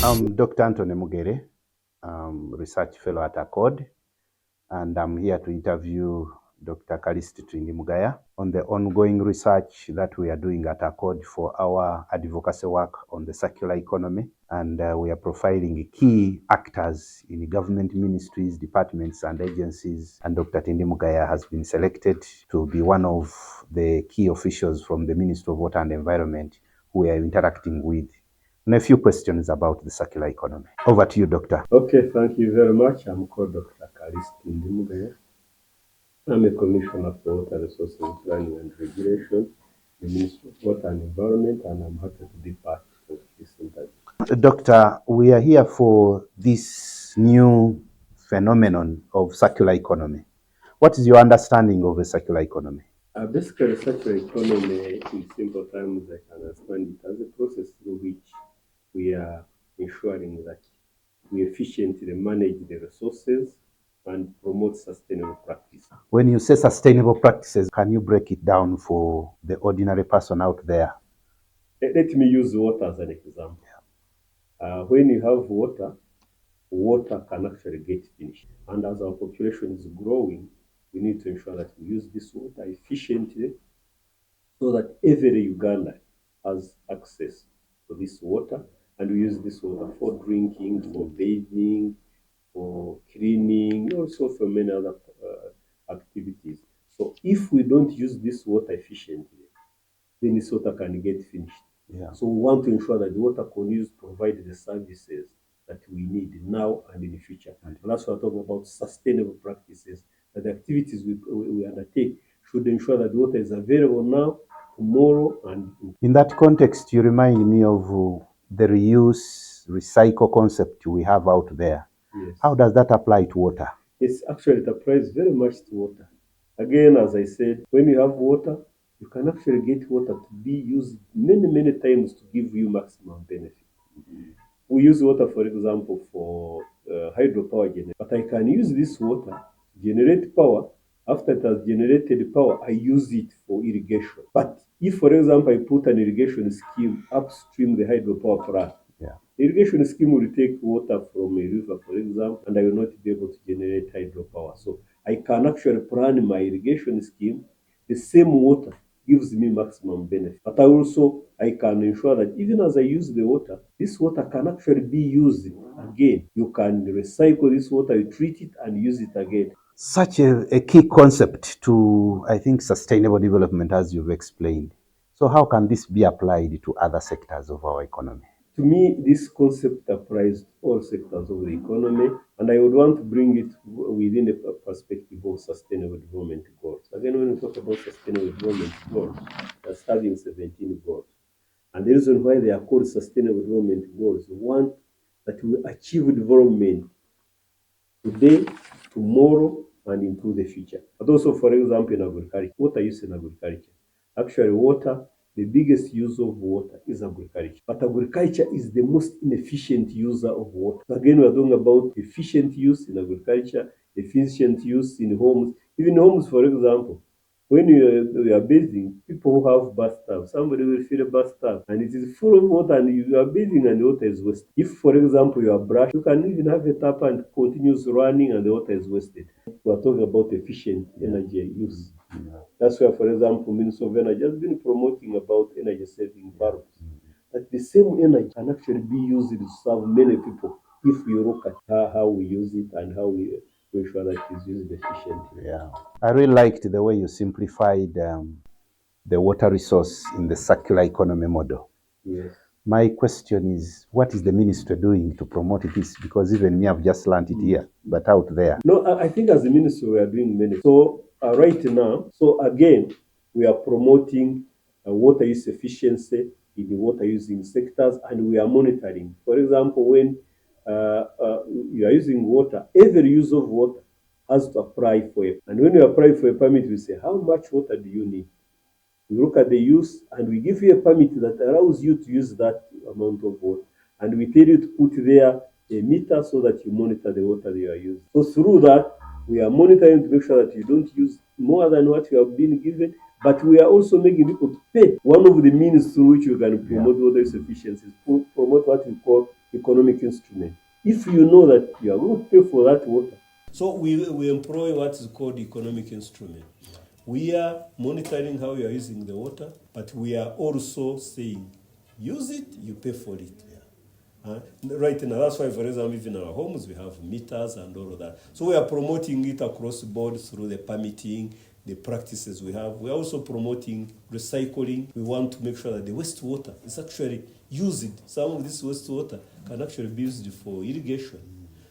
I'm Dr. Anthony Mugeere, Research Fellow at ACODE, and I'm here to interview Dr. Callist Tindimugaya on the ongoing research that we are doing at ACODE for our advocacy work on the circular economy. And we are profiling key actors in government ministries, departments, and agencies. And Dr. Tindimugaya has been selected to be one of the key officials from the Ministry of Water and Environment who we are interacting with and a few questions about the circular economy. Over to you, Doctor. Okay, thank you very much. I'm called Dr. Callist Tindimugaya. I'm a Commissioner for Water Resources Planning and Regulation, the Ministry of Water and Environment, and I'm happy to be part of this interview. Doctor, we are here for this new phenomenon of circular economy. What is your understanding of a circular economy? Basically, circular economy, in simple terms, I can understand it as a process through which we are ensuring that we efficiently manage the resources and promote sustainable practice. When you say sustainable practices, can you break it down for the ordinary person out there? Let me use water as an example. When you have water can actually get finished. And as our population is growing, we need to ensure that we use this water efficiently so that every Ugandan has access to this water. And we use this water for drinking, for bathing, for cleaning, also for many other activities. So if we don't use this water efficiently, then this water can get finished. Yeah. So we want to ensure that the water continues to provide the services that we need now and in the future. And that's why we're talking about sustainable practices, that the activities we undertake should ensure that the water is available now, tomorrow, and in that context, you remind me of the reuse, recycle concept we have out there. Yes. How does that apply to water? Yes, actually, it applies very much to water. Again, as I said, when you have water, you can actually get water to be used many, many times to give you maximum benefit. We use water, for example, for hydropower generation. But I can use this water to generate power. After it has generated power, I use it for irrigation. But if, for example, I put an irrigation scheme upstream the hydropower plant, the irrigation scheme will take water from a river, for example, and I will not be able to generate hydropower. So I can actually plan my irrigation scheme. The same water gives me maximum benefit. But I can ensure that even as I use the water, this water can actually be used again. You can recycle this water, you treat it and use it again. Such a key concept to, I think, sustainable development, as you've explained. So how can this be applied to other sectors of our economy? To me, this concept applies to all sectors of the economy, and I would want to bring it within the perspective of sustainable development goals. Again, when we talk about sustainable development goals, that's having 17 goals. And the reason why they are called sustainable development goals, we want that we achieve development today, tomorrow, and into the future. But also, for example, in agriculture, water use in agriculture. Actually, the biggest use of water is agriculture. But agriculture is the most inefficient user of water. So again, we are talking about efficient use in agriculture, efficient use in homes. Even homes, for example, when you are bathing, people who have bathtub, somebody will fill a bathtub and it is full of water and you are bathing and the water is wasted. If, for example, you are brush, you can even have a tap and continues running and the water is wasted. We are talking about efficient energy use. That's why, for example, Ministry of Energy has been promoting about energy saving bulbs. That the same energy can actually be used to serve many people if we look at how we use it and how we ensure that it is used efficiently. Yeah, I really liked the way you simplified the water resource in the circular economy model. Yes. My question is, what is the ministry doing to promote this? Because even me, I've just learned it here, but out there. No, I think as a ministry, we are doing many. So right now, again, we are promoting water use efficiency in the water using sectors, and we are monitoring. For example, when you are using water, every use of water has to apply for it. And when you apply for a permit, we say, how much water do you need? We look at the use and we give you a permit that allows you to use that amount of water. And we tell you to put there a meter so that you monitor the water that you are using. So through that, we are monitoring to make sure that you don't use more than what you have been given, but we are also making people to pay. One of the means through which we can promote water use efficiency is promote what we call economic instrument. If you know that you are going to pay for that water, so we employ what is called economic instrument. We are monitoring how you are using the water, but we are also saying, use it, you pay for it. Right now, that's why, for example, even in our homes, we have meters and all of that. So we are promoting it across the board through the permitting, the practices we have. We are also promoting recycling. We want to make sure that the wastewater is actually used. Some of this wastewater can actually be used for irrigation.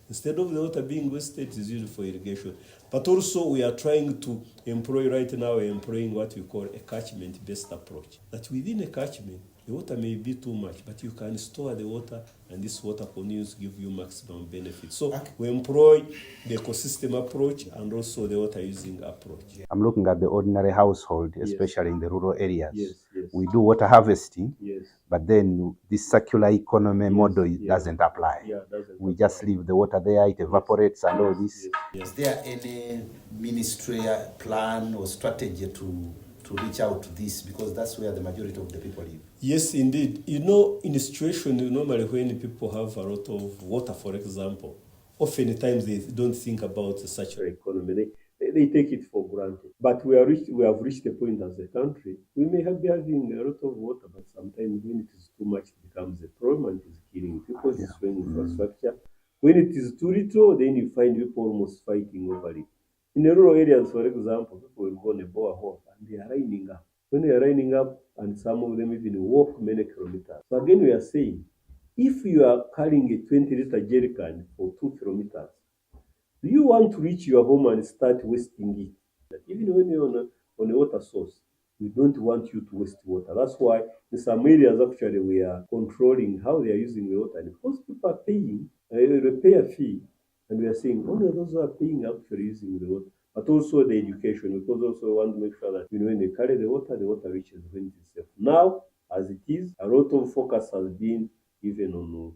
Instead of the water being wasted, it is used for irrigation. But also we are trying to employ, right now we're employing what we call a catchment-based approach. That within a catchment, the water may be too much, but you can store the water and this water continues to give you maximum benefit. So we employ the ecosystem approach and also the water using approach. I'm looking at the ordinary household, especially in the rural areas. Yes. We do water harvesting, Yes. but then this circular economy model doesn't apply. We just leave the water there, it evaporates and all this. Is there any ministry plan or strategy to reach out to this, because that's where the majority of the people live? Yes, indeed. You know, in a situation, normally when people have a lot of water, for example, oftentimes they don't think about the circular economy. They take it for granted. But we have reached a point as a country, we may be having a lot of water, but sometimes when it is too much, it becomes a problem and it is killing people, destroying infrastructure. When it is too little, then you find people almost fighting over it. In the rural areas, for example, people will go on a borehole and they are lining up. When they are lining up, and some of them even walk many kilometers. So again, we are saying, if you are carrying a 20-liter jerry can for 2 kilometers, do you want to reach your home and start wasting it? Even when you're on a water source, we don't want you to waste water. That's why in some areas, actually, we are controlling how they are using the water. And because people are paying, they pay a fee, and we are saying only those who are paying are actually using the water. But also the education, because also we want to make sure that when they carry the water reaches when it is safe. Now, as it is, a lot of focus has been even on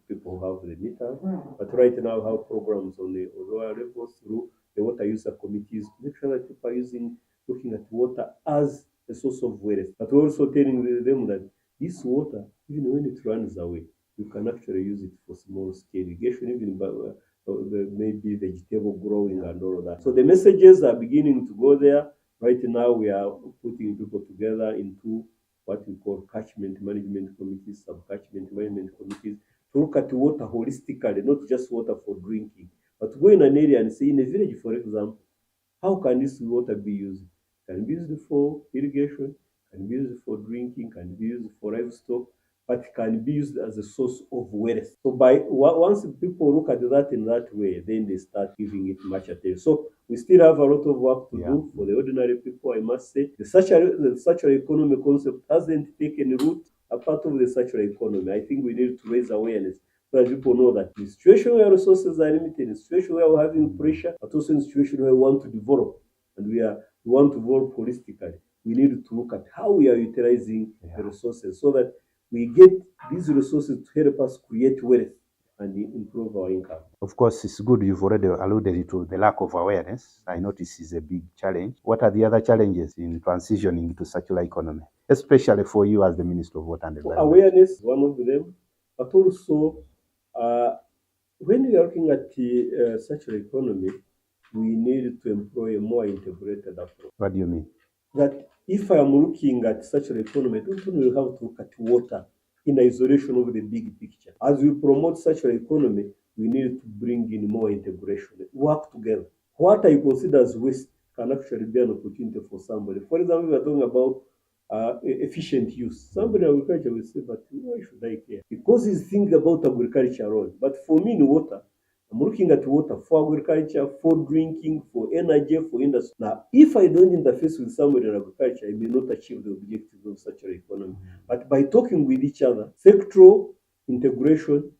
people who have the meter, but right now we have programs on the lower levels through the water user committees to make sure that people are looking at water as a source of wealth. But we're also telling them that this water, even when it runs away, you can actually use it for small scale irrigation, even maybe vegetable growing and all of that. So the messages are beginning to go there. Right now we are putting people together into what we call catchment management committees, sub-catchment management committees, to look at water holistically, not just water for drinking, but to go in an area and say, in a village, for example, how can this water be used? Can it be used for irrigation? Can it be used for drinking? Can it be used for livestock? But can be used as a source of wealth. So once people look at that in that way, then they start giving it much attention. So we still have a lot of work to do for the ordinary people, I must say. The circular economy concept hasn't taken root a part of the circular economy. I think we need to raise awareness so that people know that in a situation where resources are limited, in a situation where we're having pressure, but also in a situation where we want to develop, and we want to develop holistically, we need to look at how we are utilizing the resources so that we get these resources to help us create wealth and improve our income. Of course, it's good you've already alluded to the lack of awareness. I notice is a big challenge. What are the other challenges in transitioning to circular economy, especially for you as the Minister of Water and Environment? Awareness is one of them, but also when we are looking at the circular economy, we need to employ a more integrated approach. What do you mean? That if I am looking at circular economy, I don't only have to look at water in isolation of the big picture. As we promote circular economy, we need to bring in more integration, work together. What I consider as waste can actually be an opportunity for somebody. For example, we are talking about efficient use. Somebody in agriculture will say, but why should I care? Because he's thinking about agriculture alone. But for me in water, I'm looking at water for agriculture, for drinking, for energy, for industry. Now, if I don't interface with somebody in agriculture, I may not achieve the objectives of circular economy. But by talking with each other, sectoral integration,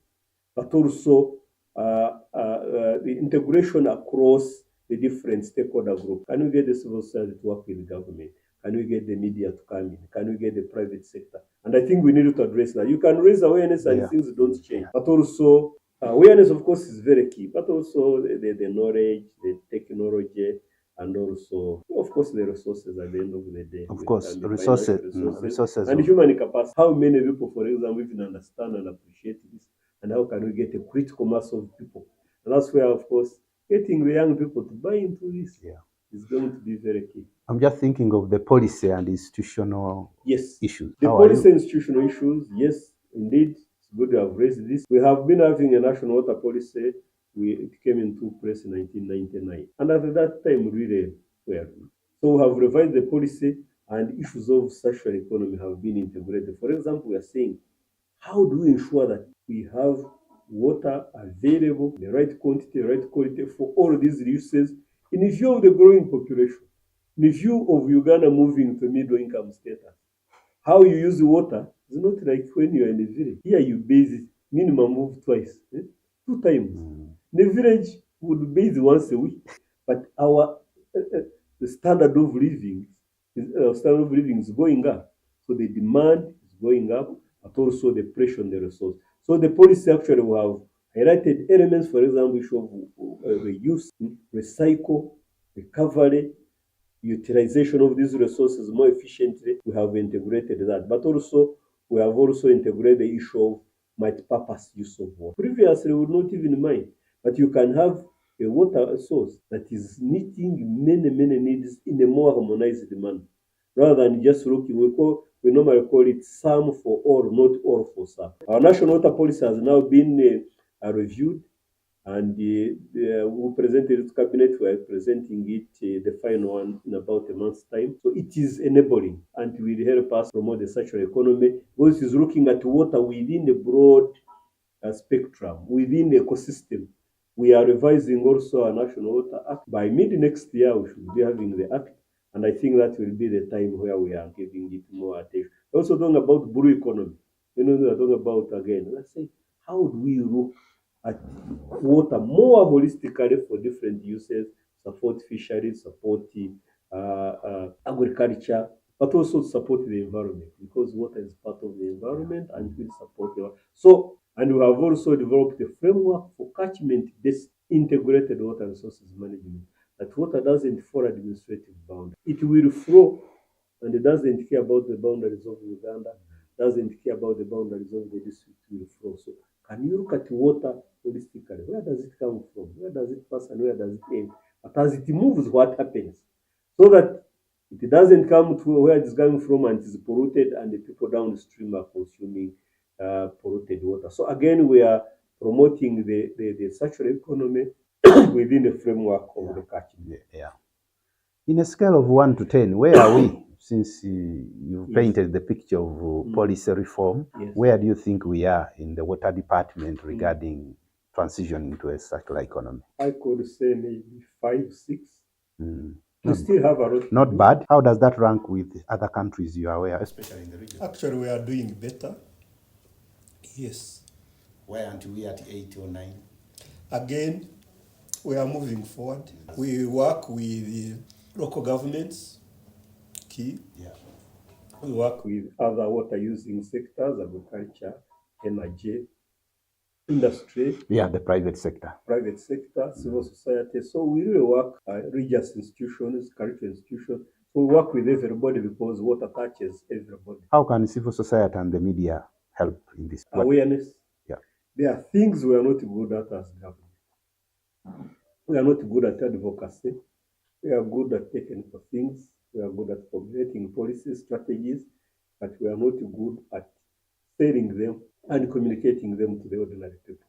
but also the integration across the different stakeholder groups. Can we get the civil society to work with the government? Can we get the media to come in? Can we get the private sector? And I think we need to address that. You can raise awareness and things don't change. But also, awareness, of course, is very key. But also the knowledge, the technology, and also, of course, the resources at the end of the day. Of course, resources and human capacity. How many people, for example, even understand and appreciate this? and how can we get a critical mass of people. And that's where, of course, getting the young people to buy into this is going to be very key. I'm just thinking of the policy and institutional issues. The policy and institutional issues, yes, indeed, it's good to have raised this. We have been having a national water policy. It came into place in 1999. And at that time, really, so we have revised the policy, and issues of social economy have been integrated. For example, we are saying, how do we ensure that we have water available, the right quantity, the right quality for all these uses in view of the growing population, in view of Uganda moving to middle income status? How you use water is not like when you are in the village. Here you bathe minimum of twice, 2 times. In the village, we would bathe once a week, but our the standard of living is going up. So the demand is going up, but also the pressure on the resource. So the policy actually will have highlighted elements, for example, issue of reuse, recycle, recovery, utilization of these resources more efficiently. We have integrated that, but also we have also integrated the issue of multi-purpose use of water. Previously, we would not even mind, but you can have a water source that is meeting many needs in a more harmonized manner, rather than just looking. We normally call it some for all, not all for some. Our national water policy has now been reviewed, and we presented it to cabinet. We are presenting it, the final one, in about a month's time. So it is enabling, and will help us promote the circular economy, because it is looking at water within the broad spectrum, within the ecosystem. We are revising also our National Water Act. By mid next year, we should be having the act, and I think that will be the time where we are giving it more attention. Also talking about blue economy. We are talking about, again, let's say, how do we look at water more holistically for different uses, support fisheries, support agriculture, but also support the environment, because water is part of the environment and will support the. So, and we have also developed a framework for catchment-based integrated water resources management, that water doesn't follow administrative boundaries. It will flow, and it doesn't care about the boundaries of Uganda, doesn't care about the boundaries of the district. It will flow. So can you look at water holistically? Where does it come from? Where does it pass and where does it end? But as it moves, what happens? So that it doesn't come to where it's coming from and it is polluted, and the people downstream are consuming polluted water. So again, we are promoting the circular economy within the framework of the catchment. In a scale of 1 to 10, where are we? Since you painted the picture of policy reform, where do you think we are in the water department regarding transition into a circular economy? I could say maybe 5, 6. We still have a lot. Not bad. How does that rank with other countries you are aware, especially in the region? Actually, we are doing better. Yes. Why aren't we at 8 or 9? Again, we are moving forward. We work with the local governments, key. We work with other water using sectors, agriculture, energy, industry. The private sector. Civil society. So we really work, religious institutions, cultural institutions. So we work with everybody because water touches everybody. How can civil society and the media help in this? Awareness. There are things we are not good at as government. We are not good at advocacy. We are good at technical things. We are good at formulating policy strategies, but we are not good at selling them and communicating them to the ordinary people.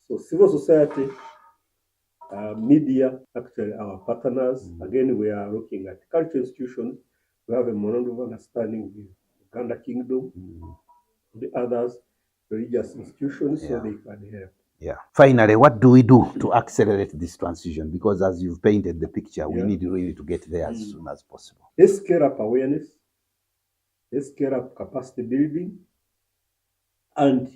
So civil society, media, actually our partners. Again, we are looking at cultural institutions. We have a memorandum of understanding with Uganda Kingdom, the others, religious institutions, so they can help. Finally, what do we do to accelerate this transition? Because as you've painted the picture, we need really to get there as soon as possible. Let's scale up awareness. Let's scale up capacity building and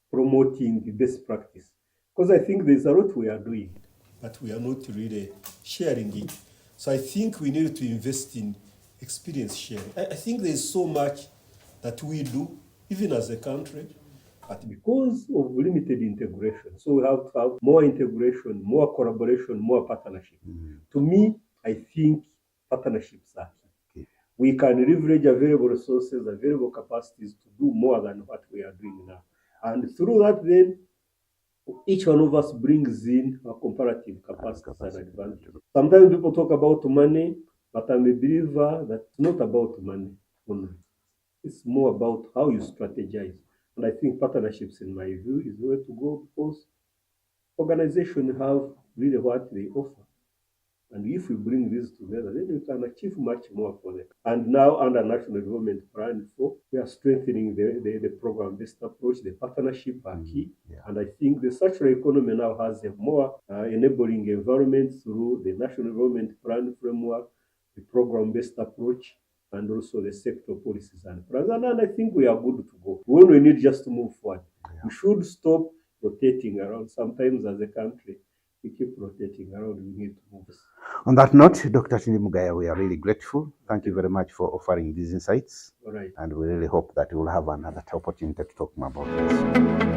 promoting the best practice. Because I think there's a lot we are doing, but we are not really sharing it. So I think we need to invest in experience sharing. I think there's so much that we do, even as a country, but because of limited integration, so we have to have more integration, more collaboration, more partnership. To me, I think partnerships are key. We can leverage available resources, available capacities to do more than what we are doing now. And through that, then, each one of us brings in a comparative capacity and advantage. Sometimes people talk about money, but I'm a believer that it's not about money only. It's more about how you strategize. And I think partnerships, in my view, is the way to go, because organizations have really what they offer. And if we bring these together, then we can achieve much more for them. And now, under National Development Plan 4, we are strengthening the program-based approach. The partnership are key. Yeah. And I think the circular economy now has a more enabling environment through the National Development Plan framework, the program-based approach, and also the sector policies and plans. And I think we are good to go. When we need just to move forward, we should stop rotating around. Sometimes as a country, we keep rotating around. We need to move. On that note, Dr. Tindimugaya, we are really grateful. Thank you very much for offering these insights. All right. And we really hope that we'll have another opportunity to talk more about this.